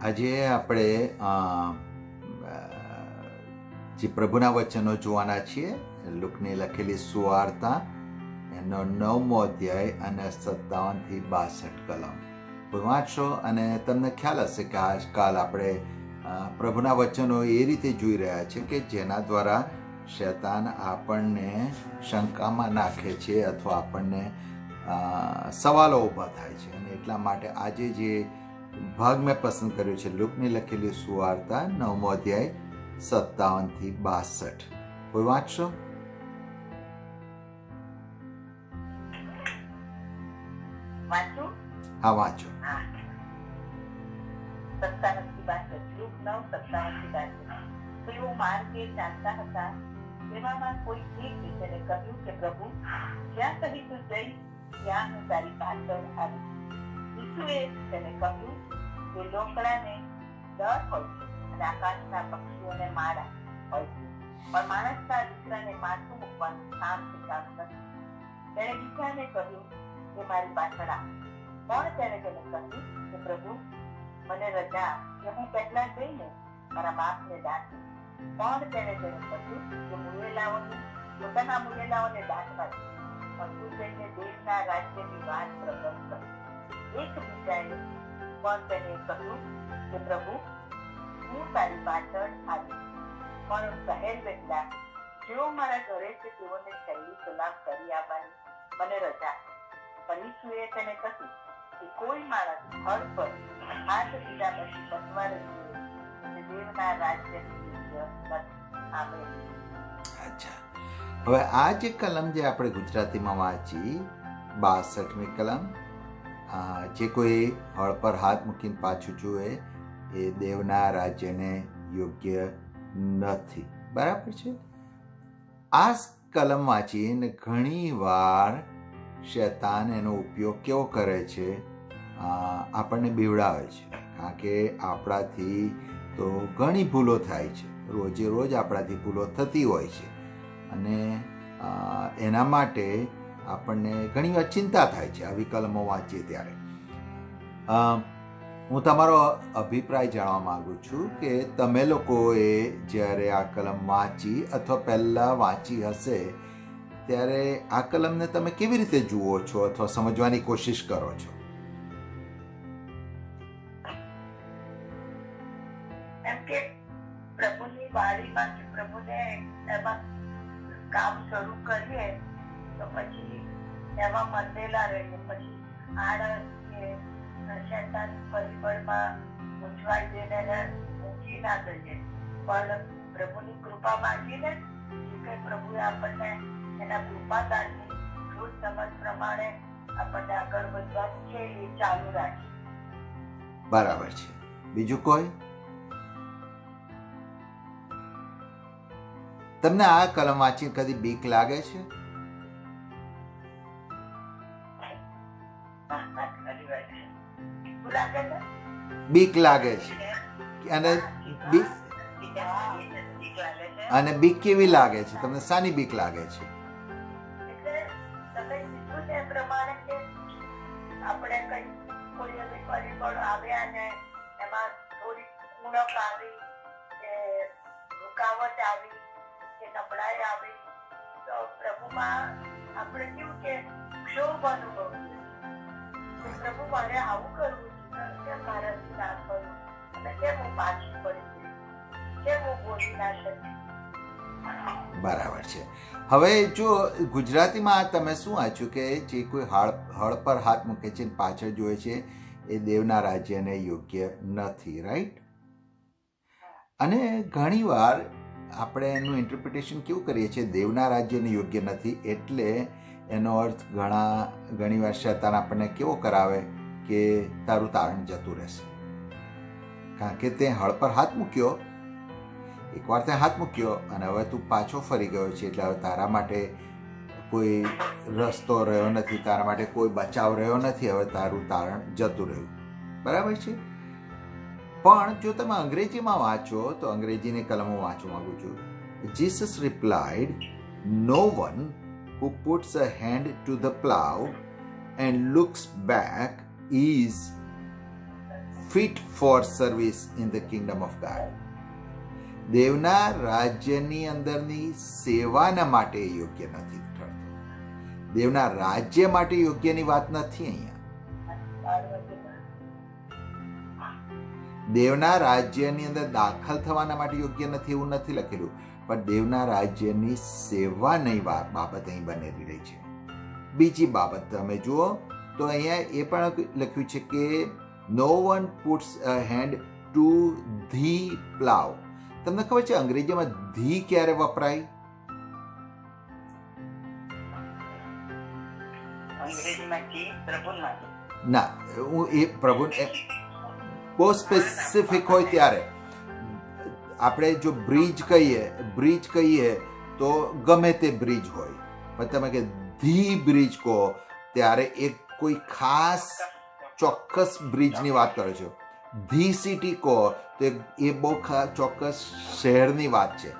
આજે આપણે જે પ્રભુના વચનો જોવાના છીએ, લુકની લખેલી સુવાર્તા એનો 9મો અધ્યાય અને 57 થી 62 કલમ વાંચશો અને તમને ખ્યાલ હશે કે આજકાલ આપણે પ્રભુના વચનો એ રીતે જોઈ રહ્યા છે કે જેના દ્વારા શૈતાન આપણને શંકામાં નાખે છે અથવા આપણને સવાલો ઊભા થાય છે. અને એટલા માટે આજે જે ભાગ મેં પસંદ કર્યો છે, લુકની લખેલી સુવાર્તા 9મો અધ્યાય 57 થી 62. કોઈ વાંચશો? હા, વાંચો. 57 થી 62. લુક 9:57 થી 62. તેઓ માર્ગે ચાલતા હતા, તેવામાં કોઈ એક તેને કહ્યું કે પ્રભુ, જ્યાં કહી તું જઈ ત્યાં હું તારી પાછળ આવીશ. ઈસુએ તેને કહ્યું કે લોકડાને દર હોય છે અને આકાશના પક્ષીઓને માળા હોય છે, પણ માણસના દીકરાને માથું મૂકવાનું સ્થાન ઠેકાણું નથી. તેણે બીજાને કહ્યું કે મારી પાછળ આવ. પણ તેણે તેને કહ્યું કે પ્રભુ, મને રજા કે હું પહેલા જઈને મારા બાપને દાટું. પણ તેણે તેને કહ્યું કે પોતાના મુયેલાઓને દાટવા દે, પણ તું જઈને દેશના રાજ્યની વાત પ્રગટ કર. એક બીજાએ પણ તેને કહ્યું કે પ્રભુ, હું તારી પાછળ આવીશ, પણ શહેર વહેલા જેઓ મારા ઘરે છે તેઓને સહેલી સલામ કરી આવવાની મને રજા. પણ ઈસુએ તેને કહ્યું કે કોઈ માણસ સ્થળ પર હાથ દીધા પછી પતવારે જોઈએ તે દેવના રાજ્યની યોગ્ય નથી. આમેન. અચ્છા, હવે આ જે કલમ જે આપણે ગુજરાતીમાં વાંચી, 62મી કલમ, જે કોઈ હળ પર હાથ મૂકીને પાછું જુએ એ દેવના રાજ્યને યોગ્ય નથી. બરાબર છે? આ કલમ વાંચીને ઘણી વાર શૈતાન એનો ઉપયોગ કેવો કરે છે, આપણને બીવડાવે છે. કારણ કે આપણાથી તો ઘણી ભૂલો થાય છે, રોજે રોજ આપણાથી ભૂલો થતી હોય છે અને એના માટે આપણને ઘણી વાર ચિંતા થાય છે આવી કલમો વાંચીએ ત્યારે. હું તમારો અભિપ્રાય જાણવા માંગુ છું કે તમે લોકોએ જ્યારે આ કલમ વાંચી અથવા પહેલાં વાંચી હશે ત્યારે આ કલમને તમે કેવી રીતે જુઓ છો અથવા સમજવાની કોશિશ કરો છો? એમ કે પ્રભુની વાણીમાં પ્રભુને એમાં કામ શરૂ કરીએ તો પછી એમાં મંદેલા રહીએ, પછી આળસ કે શૈતાન પરિબળમાં મૂંઝવાઈ જઈને ઊંચી ના જઈએ. પણ પ્રભુની કૃપા માંગીને કે પ્રભુએ આપણને એના કૃપાદાનની શુદ્ધ સમજ પ્રમાણે આપણને આગળ વધવાનું છે એ ચાલુ રાખીએ. બરાબર છે. બીજું કોઈ? તમને આ કલમ વાંચીને કદી બીક લાગે છે? બીક લાગે છે. અને બીક કેવી લાગે છે તમને? શાની બીક લાગે છે? આપણે કઈ કોઈ પરિબળ આવ્યા ને એમાં થોડી ઉણપ આવી કે રૂકાવટ આવી કે નબળાઈ આવી તો પ્રભુમાં આપણે કેવું કે ક્ષોભ અનુભવીએ. પ્રભુ, મારે આવું કરવું છે, મારાથી ના કરવું, અને કેમ હું પાછી પડી ગઈ, કેમ હું બોલી ના શકી. બરાબર છે. હવે જો ગુજરાતીમાં તમે શું વાંચ્યું કે જે કોઈ હળ પર હાથ મૂકે છે પાછળ જોવે છે એ દેવના રાજ્યને યોગ્ય નથી, રાઈટ? અને ઘણીવાર આપણે એનું ઇન્ટરપ્રિટેશન કેવું કરીએ છીએ, દેવના રાજ્યને યોગ્ય નથી એટલે એનો અર્થ ઘણીવાર શૈતાન આપણને કેવો કરાવે કે તારું તારણ જતું રહેશે. કારણ કે તે હળ પર હાથ મૂક્યો, એકવાર તે હાથ મૂક્યો અને હવે તું પાછો ફરી ગયો છે એટલે હવે તારા માટે કોઈ રસ્તો રહ્યો નથી, તારા માટે કોઈ બચાવ રહ્યો નથી, હવે તારું તારણ જતું રહ્યું. બરાબર છે? પણ જો તમે અંગ્રેજીમાં વાંચો તો અંગ્રેજીની કલમો વાંચવા માંગુ છું. Jesus replied, no one who puts a hand to the plow and looks back is fit for service in the kingdom of God. દેવના રાજ્યની અંદરની સેવાના માટે યોગ્ય નથી ઠરતો. દેવના રાજ્ય માટે યોગ્યની વાત નથી અહીંયા. દેવના રાજ્યની અંદર દાખલ થવાના માટે યોગ્ય નથી એવું નથી લખેલું, પણ દેવના રાજ્યની સેવાની બાબત અહીં બનેલી રહી છે. બીજી બાબત તમે જુઓ તો અહીંયા એ પણ લખ્યું છે કે no one puts a hand to the plough. તમને ખબર છે અંગ્રેજીમાં ધી ક્યારે વપરાય? ના, હું એ પ્રભુ બહુ સ્પેસિફિક હોય ત્યારે. આપણે જો બ્રિજ કહીએ તો ગમે તે બ્રિજ હોય, પણ તમે કે ધી બ્રિજ કહો ત્યારે એક કોઈ ખાસ ચોક્કસ બ્રિજની વાત કરો છો. ધી સિટી કહો તો એ બહુ ચોક્કસ શહેરની વાત છે.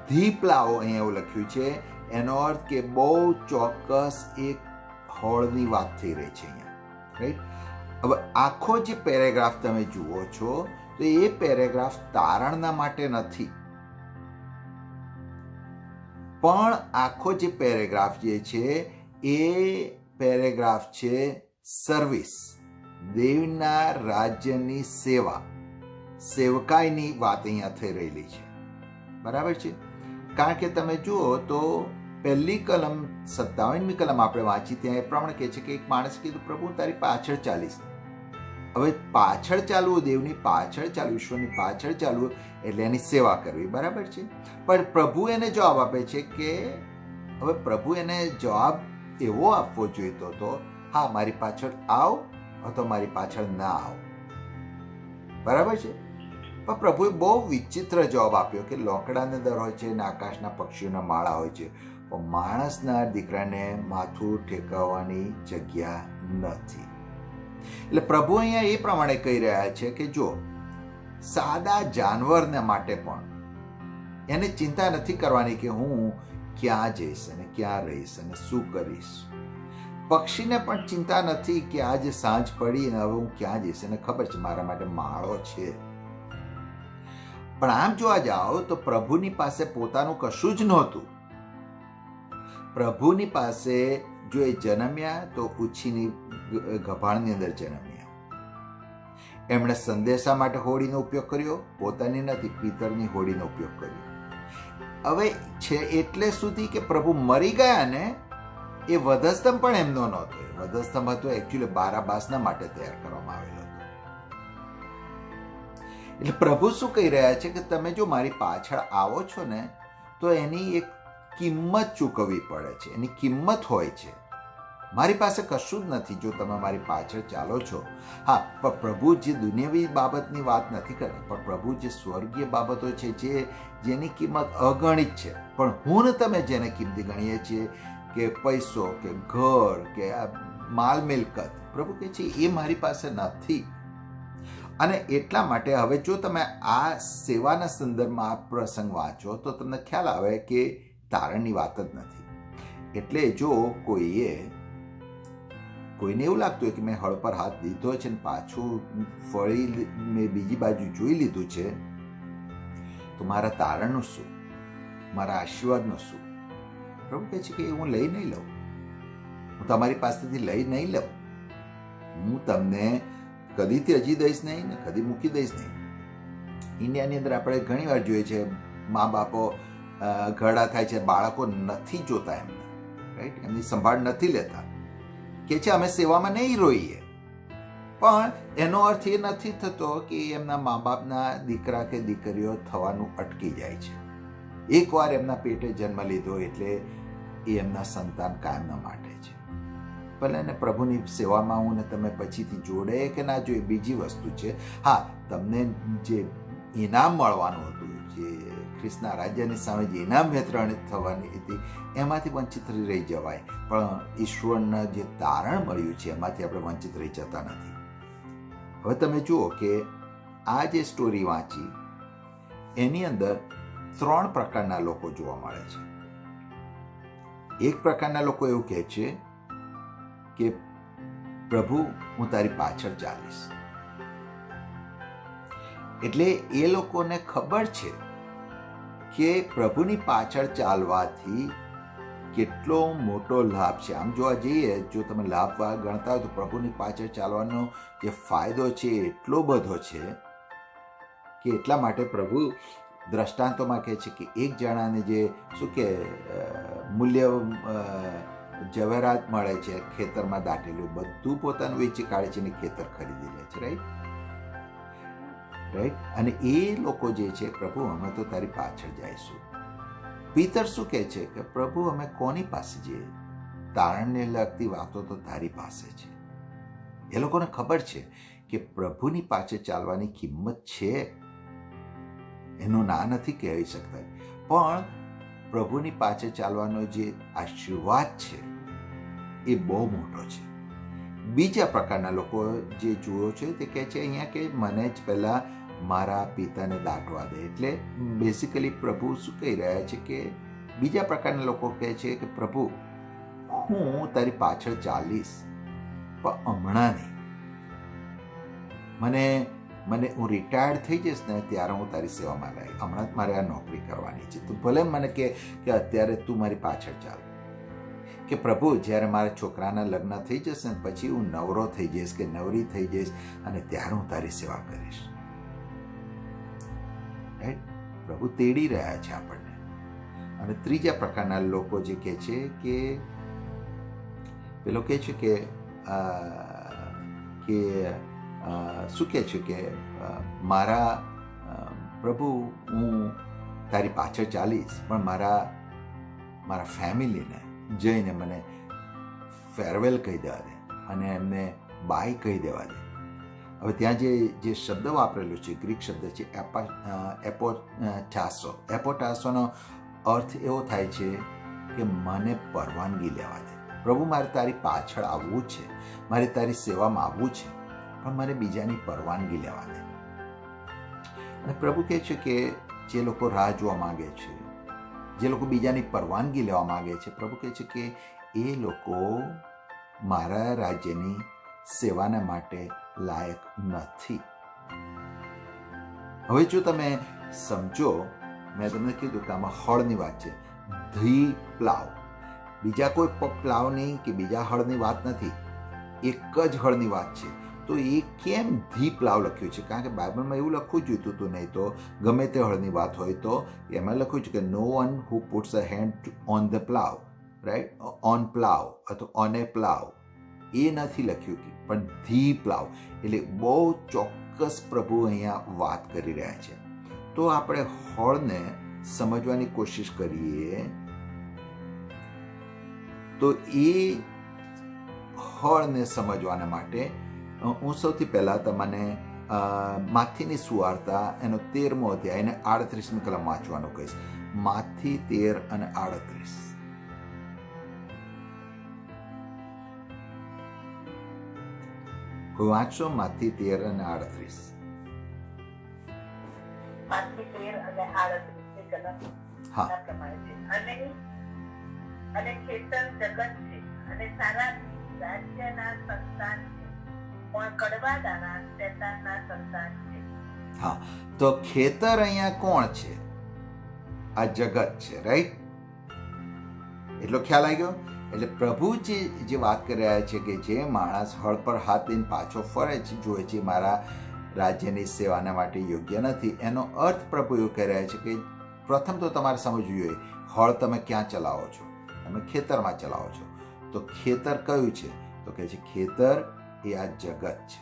ધી પ્લાવ અહીંયા એવું લખ્યું છે, એનો અર્થ કે બહુ ચોક્કસ એક હોળની વાત થઈ રહી છે અહીંયા, રાઈટ? હવે આખો જે પેરેગ્રાફ તમે જુઓ છો તો એ પેરેગ્રાફ તારણના માટે નથી, પણ આખો જે પેરેગ્રાફ જે છે એ પેરેગ્રાફ છે સર્વિસ, દેવના રાજ્યની સેવા, સેવકાઈની વાત અહીંયા થઈ રહેલી છે. બરાબર છે? કારણ કે તમે જુઓ તો પહેલી કલમ 57મી કલમ આપણે વાંચી ત્યાં એ પ્રમાણે કહે છે કે એક માણસ કીધું પ્રભુ તારી પાછળ ચાલીશ. હવે પાછળ ચાલવું, દેવની પાછળ ચાલવું, ઈશ્વરની પાછળ ચાલવું એટલે એની સેવા કરવી. બરાબર છે? પણ પ્રભુ એને જવાબ આપે છે કે હવે પ્રભુ એને જવાબ એવો આપવો જોઈતો હતો, હા મારી પાછળ આવ અથવા મારી પાછળ ના આવ. બરાબર છે? પણ પ્રભુએ બહુ વિચિત્ર જવાબ આપ્યો કે લોકડાને દર હોય છે ને આકાશના પક્ષીઓના માળા હોય છે, પણ માણસના દીકરાને માથું ઠેકાવવાની જગ્યા નથી. એટલે પ્રભુ અહીંયા એ પ્રમાણે કહી રહ્યા છે કે જો સાદા જાનવરને માટે પણ એને ચિંતા નથી કરવાની કે હું ક્યાં જઈશ અને ક્યાં રહીશ અને શું કરીશ. પક્ષીને પણ ચિંતા નથી કે આજે સાંજ પડી અને હવે હું ક્યાં જઈશ, એને ખબર છે મારા માટે માળો છે. પણ આમ જોવા જાઓ તો પ્રભુની પાસે પોતાનું કશું જ નહોતું. પ્રભુની પાસે જો એ જન્મ્યા તો ઉછીની ગભાણની અંદર જન્મ્યા. એમણે સંદેશા માટે હોડીનો ઉપયોગ કર્યો, પોતાની નથી પિતરની હોડીનો ઉપયોગ કર્યો. હવે છે એટલે સુધી કે પ્રભુ મરી ગયા ને એ વધસ્તંભ પણ એમનો નહોતો. વધસ્તંભ હતો એકચ્યુઅલી બારાબાસના માટે તૈયાર કરવામાં આવેલો હતો. એટલે પ્રભુ શું કહી રહ્યા છે કે તમે જો મારી પાછળ આવો છો ને તો એની એક કિંમત ચૂકવવી પડે છે, એની કિંમત હોય છે. મારી પાસે કશું જ નથી જો તમે મારી પાછળ ચાલો છો. હા, પણ પ્રભુ જે દુનિયાવી બાબતની વાત નથી કરતા, પણ પ્રભુ જે સ્વર્ગીય બાબતો છે જેની કિંમત અગણિત છે, પણ હું ને તમે જેને કિંમતી ગણીએ છીએ કે પૈસો કે ઘર કે માલ મિલકત, પ્રભુ કહે છે એ મારી પાસે નથી. અને એટલા માટે હવે જો તમે આ સેવાના સંદર્ભમાં આ પ્રસંગ વાંચો તો તમને ખ્યાલ આવે કે તારણની વાત જ નથી. એટલે જો કોઈને એવું લાગતું હોય કે મેં હળ પર હાથ દીધો છે ને પાછું ફળી મેં બીજી બાજુ જોઈ લીધું છે, તો મારા તારણનું શું, મારા આશીર્વાદનું શું? પ્રભુ કહે છે કે હું લઈ નહીં લઉં, હું તમારી પાસેથી લઈ નહીં લઉં. હું તમને કદીથી હજી દઈશ નહીં ને કદી મૂકી દઈશ નહીં. ઇન્ડિયાની અંદર આપણે ઘણી વાર જોઈએ છે મા બાપો ઘરડા થાય છે, બાળકો નથી જોતા એમને, રાઈટ? એમની સંભાળ નથી લેતા, કે છે અમે સેવામાં નહીં રોઈએ. પણ એનો અર્થ એ નથી થતો કે એમના મા બાપના દીકરા કે દીકરીઓ થવાનું અટકી જાય છે. એકવાર એમના પેટે જન્મ લીધો એટલે એ એમના સંતાન કાયમના માટે છે. ભલે એને પ્રભુની સેવામાં હું ને તમે પછીથી જોડે કે ના જોઈએ બીજી વસ્તુ છે. હા, તમને જે ઇનામ મળવાનું હતું, જે ખ્રિસ્તના રાજ્યની સામે જે ઇનામ વિતરણ થવાની હતી એમાંથી વંચિત રહી જવાય, પણ ઈશ્વરના જે તારણ મળ્યું છે એમાંથી આપણે વંચિત રહી જતા નથી. હવે તમે જુઓ કે આ જે સ્ટોરી વાંચી એની અંદર 3 પ્રકારના લોકો જોવા મળે છે. એક પ્રકારના લોકો એવું કહે છે કે પ્રભુ હું તારી પાછળ ચાલીશ. એટલે એ લોકોને ખબર છે કે પ્રભુની પાછળ ચાલવાથી કેટલો મોટો લાભ છે. આમ જોવા જઈએ, જો તમે લાભ ગણતા હોય તો પ્રભુની પાછળ ચાલવાનો જે ફાયદો છે એ એટલો બધો છે કે એટલા માટે પ્રભુ દ્રષ્ટાંતોમાં કહે છે કે એક જણાને જે શું કે મૂલ્ય જવેરાત મળે છે ખેતરમાં દાટેલું, બધું પોતાનું વેચી કાઢે છે અને ખેતર ખરીદી લે છે. રાઈટ. અને એ લોકો જે છે, પ્રભુ અમે તો તારી પાછળ જઈશું. પીતર શું કહે છે કે પ્રભુ અમે કોની પાસે જઈએ? તારણને લગતી વાતો તો તારી પાસે છે. એ લોકોને ખબર છે કે પ્રભુની પાછળ ચાલવાની કિંમત છે, એનું ના નથી કહેવી શકતા, પણ પ્રભુની પાછળ ચાલવાનો જે આશીર્વાદ છે એ બહુ મોટો છે. બીજા પ્રકારના લોકો જે જુઓ છે તે કહે છે અહીંયા કે મને જ પહેલા મારા પિતાને દાટવા દે. એટલે બેસિકલી પ્રભુ શું કહી રહ્યા છે કે બીજા પ્રકારના લોકો કહે છે કે પ્રભુ હું તારી પાછળ ચાલીશ, પણ હમણાં નહીં. મને હું રિટાયર્ડ થઈ જઈશ ને ત્યારે હું તારી સેવામાં લાગીશ. હમણાં જ મારે આ નોકરી કરવાની છે. તું ભલે મને કે અત્યારે તું મારી પાછળ ચાલ. કે પ્રભુ જ્યારે મારા છોકરાના લગ્ન થઈ જશે ને પછી હું નવરો થઈ જઈશ કે નવરી થઈ જઈશ અને ત્યારે હું તારી સેવા કરીશ. રાઈટ. પ્રભુ તેડી રહ્યા છે આપણને. અને ત્રીજા પ્રકારના લોકો જે કહે છે કે પેલો કહે છે કે શું કહે છે કે મારા પ્રભુ હું તારી પાછળ ચાલીશ, પણ મારા ફેમિલીને જઈને મને ફેરવેલ કહી દેવા દે અને એમને બાય કહી દેવા દે. હવે ત્યાં જે શબ્દ વાપરેલો છે, ગ્રીક શબ્દ છે એપોટાસો. એપોટાસોનો અર્થ એવો થાય છે કે મને પરવાનગી લેવા દે. પ્રભુ મારે તારી પાછળ આવવું છે, મારે તારી સેવામાં આવવું છે, પણ મારે બીજાની પરવાનગી લેવા દે. અને પ્રભુ કહે છે કે જે લોકો રાહ જોવા માંગે છે, જે લોકો બીજાની પરવાનગી લેવા માંગે છે, પ્રભુ કહે છે કે એ લોકો મારા રાજ્યની સેવાના માટે લાયક નથી. હવે જો તમે સમજો, મેં તમને કીધું કે આમાં હળની વાત છે. ધી પ્લાવ, બીજા કોઈ પ્લાવની કે બીજા હળની વાત નથી, એક જ હળની વાત છે. તો એ કેમ ધી પ્લાવ લખ્યું છે? કારણ કે બાઇબલમાં એવું લખવું જોઈતું હતું, નહીં તો ગમે તે હળની વાત હોય તો એમાં લખ્યું છે કે no one who puts a hand on the plough, right, on plough અથવા ઓન એ પ્લાવ, એ નથી લખ્યું, પણ ધી પ્લાવ. એટલે બહુ ચોક્કસ પ્રભુ અહીંયા વાત કરી રહ્યા છે. તો આપણે હળને સમજવાની કોશિશ કરીએ તો એ હળને સમજવાના માટે હું સૌથી પહેલા તમને માથીની સુવાર્તા એનો 13મો અધ્યાય અને 38મી કલમ વાંચવાનું કહીશ. માથી 13 અને 38. વાંચો માથી 13 અને 38. માથી 13 અને 38 કલમ હા. આ પ્રમાણે છે. અને ખેતર જગત છે અને સારા રાજ્યના સંતાન છે, પણ કડવા દાણા શેતાનના સંતાન છે. હા, તો ખેતર અહીંયા કોણ છે? આ જગત છે, રાઈટ? એટલો ખ્યાલ આવી ગયો? એટલે પ્રભુ જે વાત કરી રહ્યા છે કે જે માણસ હળ પર હાથ દઈને પાછો ફરે છે, જોવે છે મારા રાજ્યની સેવાના માટે યોગ્ય નથી, એનો અર્થ પ્રભુ એવું કહી રહ્યા છે કે પ્રથમ તો તમારે સમજવું જોઈએ, હળ તમે ક્યાં ચલાવો છો? તમે ખેતરમાં ચલાવો છો. તો ખેતર કયું છે? તો કહે છે ખેતર એ આ જગત છે.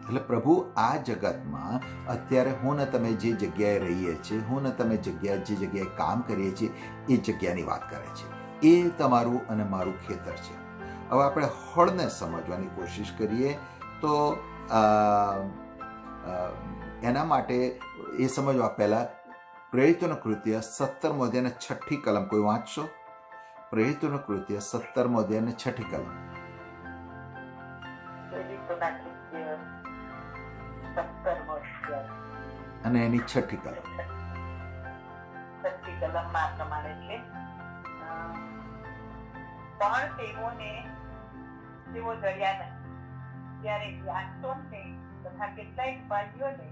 એટલે પ્રભુ આ જગતમાં અત્યારે હું ને તમે જે જગ્યાએ રહીએ છીએ, હું ને તમે જે જગ્યાએ કામ કરીએ છીએ, એ જગ્યાની વાત કરે છે. એ તમારું અને મારું ખેતર છે. હવે આપણે હળને સમજવાની કોશિશ કરીએ તો એના માટે એ સમજવા પહેલા પ્રેરિતોનું કૃત્ય 17મો અધ્યાય અને 6ઠી કલમ કોઈ વાંચશો? પ્રેરિતોનું કૃત્ય 17મો અધ્યાય અને 6ઠી કલમ. અને એની 6ઠી કલમ. 6ઠી કલમમાં પ્રમાણે છે, પણ તેઓ ડર્યા નહીં, ત્યારે યાસોનને તથા કેટલાક ભાઈઓને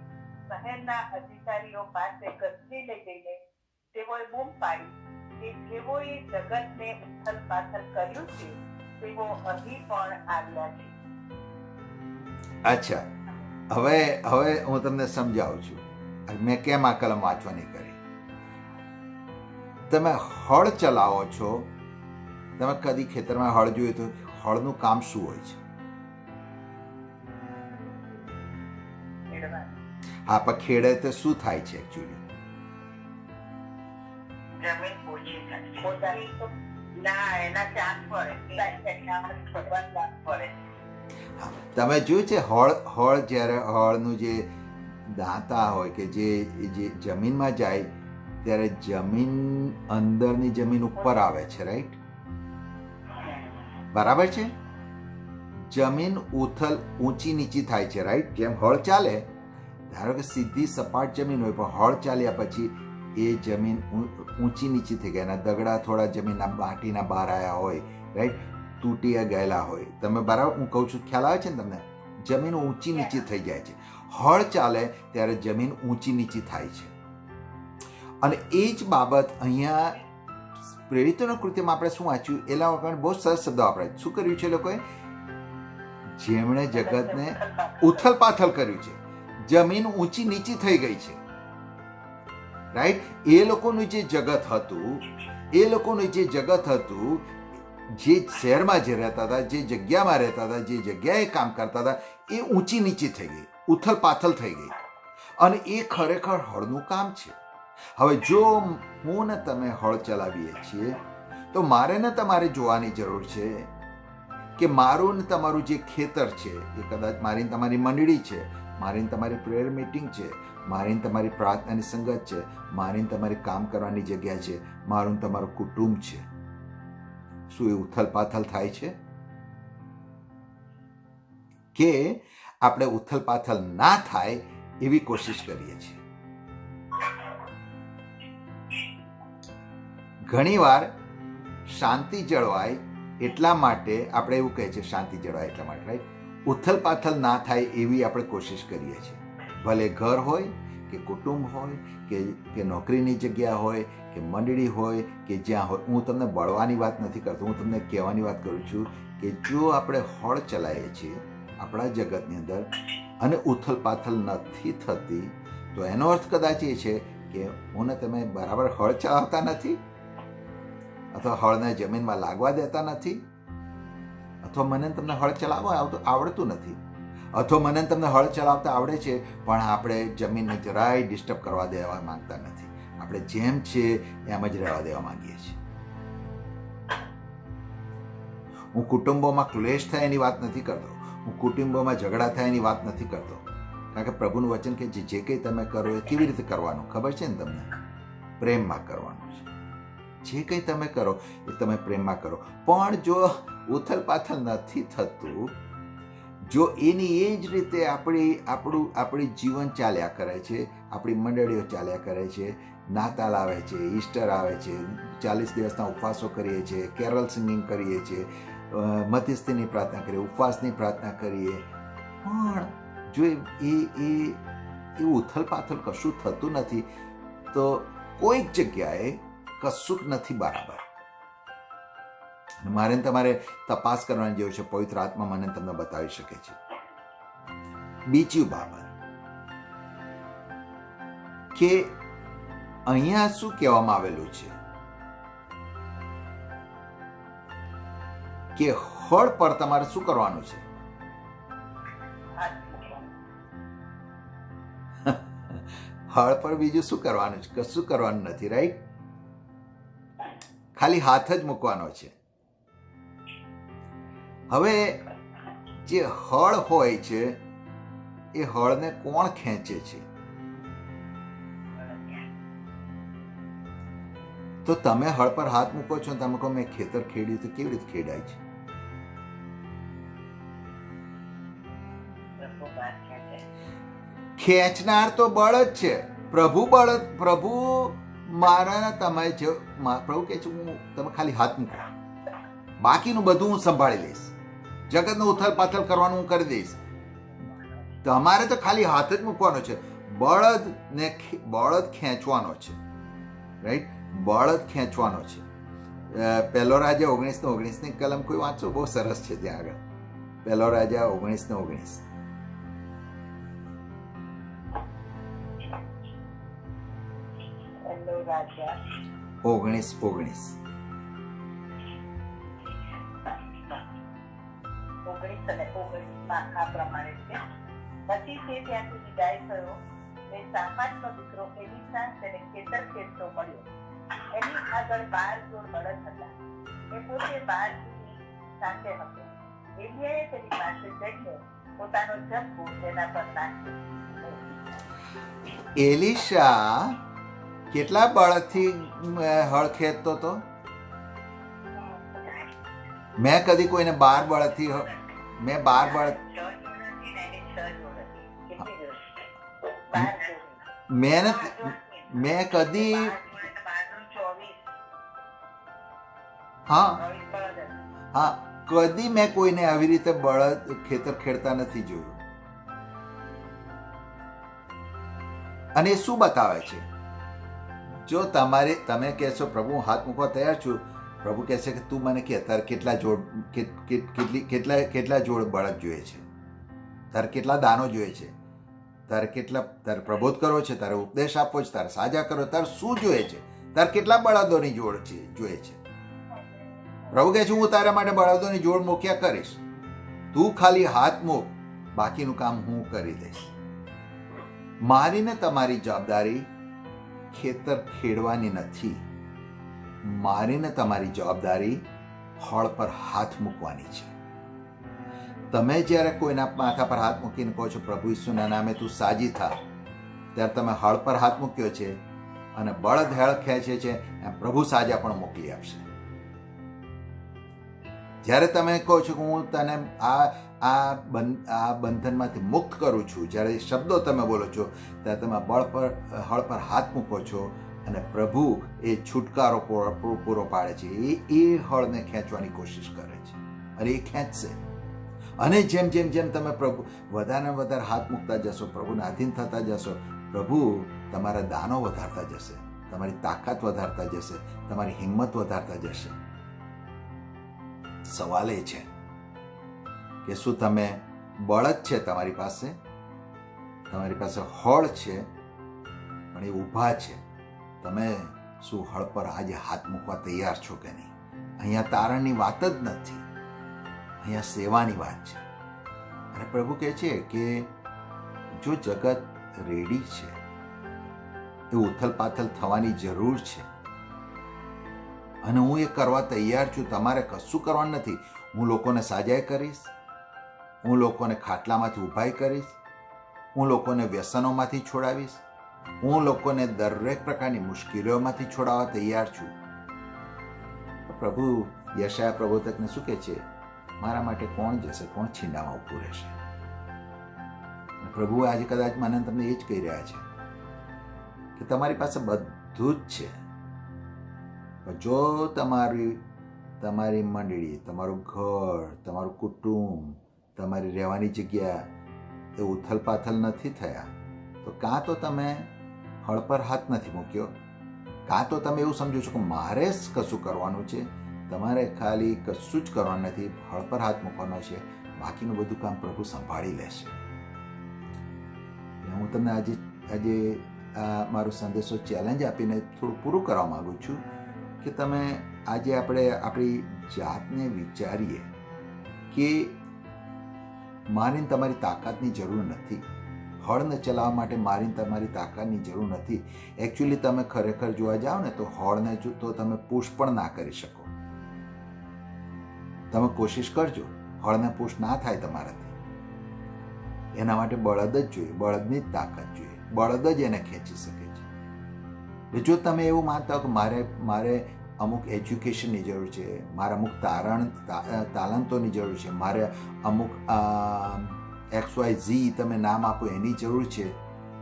શહેરના અધિકારીઓ પાસે કચરી લઈ જઈને તેઓએ બૂમ પાડી કે જેઓએ જગતને ઉથલ પાથલ કર્યું છે તેઓ અહીં પણ આવ્યા છે. અચ્છા, હવે હું તમને સમજાવું છું. મેં કેમ આ કલમ વાંચવાની કરી. તમે હળ ચલાવો છો, તમે કદી ખેતરમાં હળ જોયું તો હળનું કામ શું હોય છે? હા, પણ ખેડે તો શું થાય છે એકચ્યુઅલી? જમીન પોતાની ના એના ચાંદ પડે. તમે જોયું છે હળ જ્યારે હળનું જે દાંતા હોય કે જે જમીનમાં જાય ત્યારે જમીન અંદરની જમીન ઉપર આવે છે, રાઈટ? બરાબર છે. જમીન ઊંચી નીચી થાય છે, રાઈટ? જેમ હળ ચાલે, ધારો કે સીધી સપાટ જમીન હોય પણ હળ ચાલ્યા પછી એ જમીન ઊંચી નીચી થઈ ગઈ, એના દગડા થોડા જમીનના માટીના બહાર આવ્યા હોય, રાઈટ? તૂટી ગયેલા હોય. તમે બરાબર હું કહું છું, ખ્યાલ આવે છે ને તમને? જમીન ઊંચી નીચી થઈ જાય છે. હળ ચાલે ત્યારે જમીન ઊંચી નીચી થાય છે. અને એ જ બાબત અહીંયા પ્રેરિતોના કૃત્યમાં આપણે શું વાંચ્યું? એલા વગર બહુ સરસ શબ્દો આપણે શું કર્યું છે લોકોએ? જેમણે જગતને ઉથલ પાથલ કર્યું છે, જમીન ઊંચી નીચી થઈ ગઈ છે, રાઈટ? એ લોકોનું જે જગત હતું, જે શહેરમાં જે રહેતા હતા, જે જગ્યામાં રહેતા હતા, જે જગ્યાએ કામ કરતા હતા, એ ઊંચી નીચી થઈ ગઈ, ઉથલ પાથલ થઈ ગઈ. અને એ ખરેખર હળનું કામ છે. હવે જો હું ને તમે હળ ચલાવીએ છીએ તો મારે ને તમારે જોવાની જરૂર છે કે મારું ને તમારું જે ખેતર છે એ કદાચ મારી ને તમારી મંડળી છે, મારી ને તમારી પ્રેયર મીટિંગ છે, મારી ને તમારી પ્રાર્થનાની સંગત છે, મારી ને તમારી કામ કરવાની જગ્યા છે, મારું ને તમારું કુટુંબ છે. શું એ ઉથલ પાથલ થાય છે? કે આપણે ઉથલ પાથલ ના થાય એવી કોશિશ કરીએ છીએ? ઘણીવાર શાંતિ જળવાય એટલા માટે આપણે એવું કહે છે, શાંતિ જળવાય એટલા માટે, રાઈટ? ઉથલ પાથલ ના થાય એવી આપણે કોશિશ કરીએ છીએ. ભલે ઘર હોય કે કુટુંબ હોય કે નોકરીની જગ્યા હોય કે મંડળી હોય કે જ્યાં હોય. હું તમને બળવાની વાત નથી કરતો, હું તમને કહેવાની વાત કરું છું કે જો આપણે હળ ચલાવીએ છીએ આપણા જગતની અંદર અને ઉથલ પાથલ નથી થતી તો એનો અર્થ કદાચ એ છે કે હું ને તમે બરાબર હળ ચલાવતા નથી, અથવા હળને જમીનમાં લાગવા દેતા નથી, અથવા મને તમને હળ ચલાવવા આવડતું નથી, અથવા મને તમને હળ ચલાવતા આવડે છે પણ આપણે જમીનને જરાય ડિસ્ટર્બ કરવા દેવા માંગતા નથી. આપણે જેમ છે એમ જ રહેવા દેવા માંગીએ છીએ. હું કુટુંબોમાં ક્લેશ થાય એની વાત નથી કરતો, હું કુટુંબોમાં ઝઘડા થાય એની વાત નથી કરતો. કારણ કે પ્રભુનું વચન કે જે કંઈ તમે કરો એ કેવી રીતે કરવાનું ખબર છે ને તમને? પ્રેમમાં કરવાનું છે. જે કંઈ તમે કરો એ તમે પ્રેમમાં કરો. પણ જો ઉથલ પાથલ નથી થતું, જો એની એ જ રીતે આપણી જીવન ચાલ્યા કરે છે, આપણી મંડળીઓ ચાલ્યા કરે છે, નાતાલ આવે છે, ઈસ્ટર આવે છે, 40 દિવસના ઉપવાસો કરીએ છીએ, કેરલ સિંગિંગ કરીએ છીએ, મધ્યસ્થીની પ્રાર્થના કરીએ, ઉપવાસની પ્રાર્થના કરીએ, પણ જો એ ઉથલ પાથલ કશું થતું નથી તો કોઈક જગ્યાએ કશુંક નથી બરાબર. મારે તમારે તપાસ કરવાની જરૂર છે. પવિત્ર આત્મા મને તમને બતાવી શકે છે. બીજી બાબત કે અહીંયા શું કહેવામાં આવેલું છે કે હળ પર તમારે શું કરવાનું છે? હળ પર બીજું શું કરવાનું છે? કશું કરવાનું નથી, રાઈટ? ખાલી હાથ જ મૂકવાનો છે. હવે જે હળ હોય છે એ હળને કોણ ખેંચે છે? તો તમે હળ પર હાથ મૂકો છો, તમે કહો મેં ખેતર ખેડ્યું, તો કેવી રીતે ખેડાય છે? ખેંચનાર તો બળ જ છે, પ્રભુ મારા તમે પ્રભુ કહે છે હું તમે ખાલી હાથ મૂકો, બાકીનું બધું હું સંભાળી લઈશ, જગતનું ઉથલ પાથલ કરવાનું હું કરી દઈશ. તમારે તો ખાલી હાથ જ મૂકવાનો છે, બળદ ખેંચવાનો છે, રાઈટ? બળદ ખેંચવાનો છે. પહેલો રાજા 19:19 કલમ કોઈ વાંચો, બહુ સરસ છે ત્યાં આગળ. પહેલો રાજા 19:19. પહેલો રાજા 19:19. 19:19 આ પ્રમાણે છે. પછી તે ત્યાંથી વિદાય થયો ને શાફાતનો દીકરો એલીશા તેને ખેતર ખેડતો મળ્યો. એની આગળ 12 જોડ બળદ હતા. એ પોતે 12 જોડી સાથે હતો. એલિયાએ તેની પાસે જઈને પોતાનો જબ્બો તેના પર નાખ્યો. એલીશા કેટલા બળદથી હળ ખેંચતો હતો? મેં કદી કોઈને 12 બળદથી મેં 12 બળદ મેં કદી હા કદી મેં કોઈને આવી રીતે બળદ ખેતર ખેડતા નથી જોયું. અને એ શું બતાવે છે? જો તમે કહેશો પ્રભુ હું હાથ મૂકવા તૈયાર છું, પ્રભુ કહેશે કે તું મને કે તારે કેટલા જોડ બળદ જોઈએ છે, તારે કેટલા દાનો જોઈએ છે, તારે પ્રબોધ કરવો છે, તારે ઉપદેશ આપવો છે, તારે સાજા કરવો, તારે શું જોઈએ છે, તારે કેટલા બળદોની જોડ જોઈએ છે? પ્રભુ કહે છે હું તારા માટે બળદોની જોડ મૂક્યા કરીશ, તું ખાલી હાથ મૂક, બાકીનું કામ હું કરી દઈશ. મારી ને તમારી જવાબદારી ખેતર ખેડવાની નથી. મારી ને તમારી જવાબદારી હળ પર હાથ મૂકવાની છે. તમે જ્યારે કોઈના માથા પર હાથ મૂકીને કહો છો પ્રભુ ઈસુના નામે તું સાજી થા, ત્યારે તમે હળ પર હાથ મૂક્યો છે અને બળદ હળ ખેંચે છે એમ પ્રભુ સાજા પણ મોકલી આપશે. જ્યારે તમે કહો છો કે હું તને આ બંધનમાંથી મુક્ત કરું છું, જ્યારે શબ્દો તમે બોલો છો ત્યારે તમે હળ પર હાથ મૂકો છો અને પ્રભુ એ છુટકારો પૂરો પાડે છે. એ હળને ખેંચવાની કોશિશ કરે છે અને એ ખેંચશે. અને જેમ જેમ જેમ તમે પ્રભુ વધારે વધારે હાથ મૂકતા જશો, પ્રભુને આધીન થતા જશો, પ્રભુ તમારા દાનો વધારતા જશે, તમારી તાકાત વધારતા જશે, તમારી હિંમત વધારતા જશે. સવાલ એ છે કે શું તમે બળદ છે તમારી પાસે હળ છે પણ એ ઊભા છે, તમે શું હળ પર આજે હાથ મૂકવા તૈયાર છો કે નહીં? અહીંયા તારણની વાત જ નથી, અહીંયા સેવાની વાત છે. અને પ્રભુ કહે છે કે જો જગત રેડી છે, એ ઉથલ પાથલ થવાની જરૂર છે અને હું એ કરવા તૈયાર છું. તમારે કશું કરવાનું નથી. હું લોકોને સાજાઈ કરીશ, હું લોકોને ખાટલામાંથી ઊભાઈ કરીશ, હું લોકોને વ્યસનોમાંથી છોડાવીશ, હું લોકોને દરેક પ્રકારની મુશ્કેલીઓમાંથી છોડાવવા તૈયાર છું. પ્રભુ યશાયા પ્રબોધકને શું કહે છે? મારા માટે કોણ જશે, કોણ છીંડામાં ઊભું રહેશે? પ્રભુ આજે કદાચ મને તમને એ જ કહી રહ્યા છે કે તમારી પાસે બધું જ છે, જો તમારી મંડળી, તમારું ઘર, તમારું કુટુંબ, તમારી રહેવાની જગ્યા એ ઉથલ પાથલ નથી થયા, તો કાં તો તમે હળ પર હાથ નથી મૂક્યો, કાં તો તમે એવું સમજો છો કે મારે જ કશું કરવાનું છે. તમારે ખાલી કશું જ કરવાનું નથી, હળ પર હાથ મૂકવાનો છે, બાકીનું બધું કામ પ્રભુ સંભાળી લેશે. હું તમને આજે મારો સંદેશો ચેલેન્જ આપીને થોડું પૂરું કરવા માંગુ છું કે તમે આજે આપણે આપણી જાતને વિચારીએ કે મારીને તમારી તાકાતની જરૂર નથી, હળને ચલાવવા માટે મારીને તમારી તાકાતની જરૂર નથી. એકચ્યુઅલી તમે ખરેખર જોવા જાઓ ને તો હળને તો તમે પુશ પણ ના કરી શકો. તમે કોશિશ કરજો, હળને પુશ ના થાય તમારાથી. એના માટે બળદ જ જોઈએ, બળદની જ તાકાત જોઈએ, બળદ જ એને ખેંચી શકે છે. જો તમે એવું માનતા હો કે મારે અમુક એજ્યુકેશનની જરૂર છે, મારે અમુક તાલંતોની જરૂર છે, મારે અમુક XYZ તમે નામ આપો એની જરૂર છે,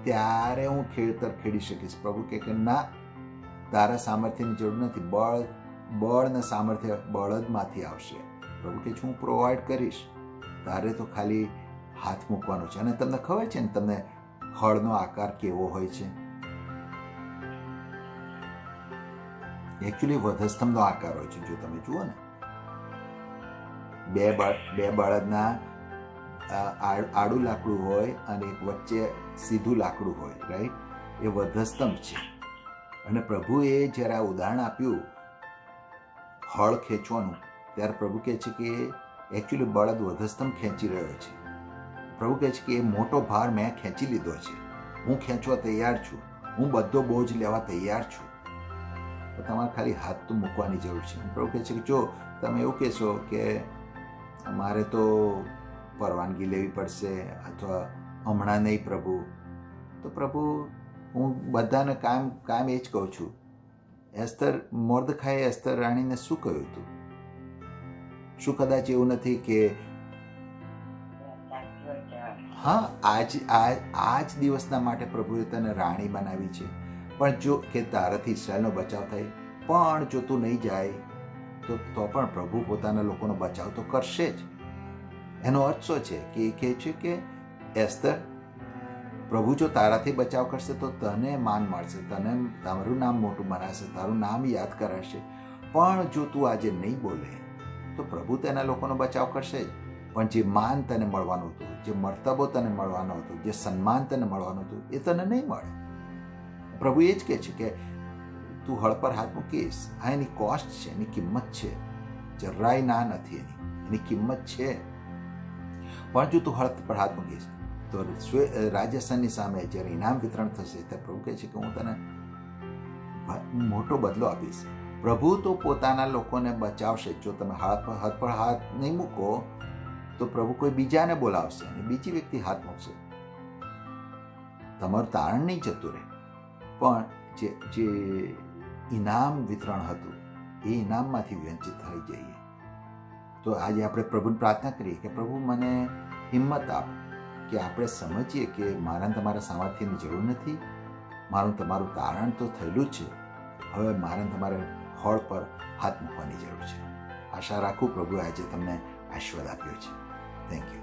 ત્યારે હું ખેતર ખેડી શકીશ. પ્રભુ કહે કે ના, તારા સામર્થ્યની જરૂર નથી. બળ ને સામર્થ્ય બળદમાંથી આવશે. પ્રભુ કહે છે હું પ્રોવાઈડ કરીશ, તારે તો ખાલી હાથ મૂકવાનો છે. અને તમને ખબર છે ને, તમને હળનો આકાર કેવો હોય છે? એકચ્યુઅલી વધસ્તંભનો આકાર હોય છે. જો તમે જુઓ ને, બે બળદના આડું લાકડું હોય અને એક વચ્ચે સીધું લાકડું હોય, રાઈટ? એ વધસ્તંભ છે. અને પ્રભુએ જ્યારે આ ઉદાહરણ આપ્યું હળ ખેંચવાનું, ત્યારે પ્રભુ કહે છે કે એકચ્યુઅલી બળદ વધસ્તંભ ખેંચી રહ્યો છે. પ્રભુ કહે છે કે એ મોટો ભાર મેં ખેંચી લીધો છે, હું ખેંચવા તૈયાર છું, હું બધો બોજ લેવા તૈયાર છું, તો તમારે ખાલી હાથ તો મૂકવાની જરૂર છે. પ્રભુ કહે છે કે જો તમે એવું કહેશો કે મારે તો પરવાનગી લેવી પડશે અથવા હમણાં નહીં પ્રભુ, તો પ્રભુ હું બધાને કાયમ એ જ કહું છું. મોર્દખાએ એસ્તર રાણીને શું કહ્યું હતું? શું કદાચ એવું નથી કે હા, આજ દિવસના માટે પ્રભુએ તને રાણી બનાવી છે, પણ જો કે તારાથી ઇસ્રાયલનો બચાવ થાય, પણ જો તું નહીં જાય તો પણ પ્રભુ પોતાના લોકોનો બચાવ તો કરશે જ. એનો અર્થ શું છે કે એ કહે છે કે એસ્તર, પ્રભુ જો તારાથી બચાવ કરશે તો તને માન મળશે, તને તારું નામ મોટું બનાવશે, તારું નામ યાદ કરાશે. પણ જો તું આજે નહીં બોલે તો પ્રભુ તેના લોકોનો બચાવ કરશે જ, પણ જે માન તને મળવાનું હતું, જે મર્તબો તને મળવાનો હતો, જે સન્માન તને મળવાનું હતું, એ તને નહીં મળે. પ્રભુ એ જ કહે છે કે તું હળ પર હાથ મૂકીશ, આ એની કોસ્ટ છે, એની કિંમત છે, જરાય ના નથી એની કિંમત છે. પણ જો તું હળ પર હાથ મૂકીશ તો રાજસ્થાનની સામે જ્યારે ઇનામ વિતરણ થશે ત્યારે પ્રભુ કહે છે કે હું તને મોટો બદલો આપીશ. પ્રભુ તો પોતાના લોકોને બચાવશે. જો તમે હાથ પર હાથ નહીં મૂકો તો પ્રભુ કોઈ બીજાને બોલાવશે અને બીજી વ્યક્તિ હાથ મૂકશે. તમારું તારણ નહીં જતું રહે, પણ જે ઇનામ વિતરણ હતું એ ઇનામમાંથી વંચિત થઈ જઈએ. તો આજે આપણે પ્રભુને પ્રાર્થના કરીએ કે પ્રભુ મને હિંમત આપ કે આપણે સમજીએ કે મારા તમારા સામર્થ્યની જરૂર નથી, મારું તમારું તારણ તો થયેલું જ છે, હવે મારે તમારે હળ પર હાથ મૂકવાની જરૂર છે. આશા રાખું પ્રભુએ આજે તમને આશીર્વાદ આપ્યો છે. Thank you.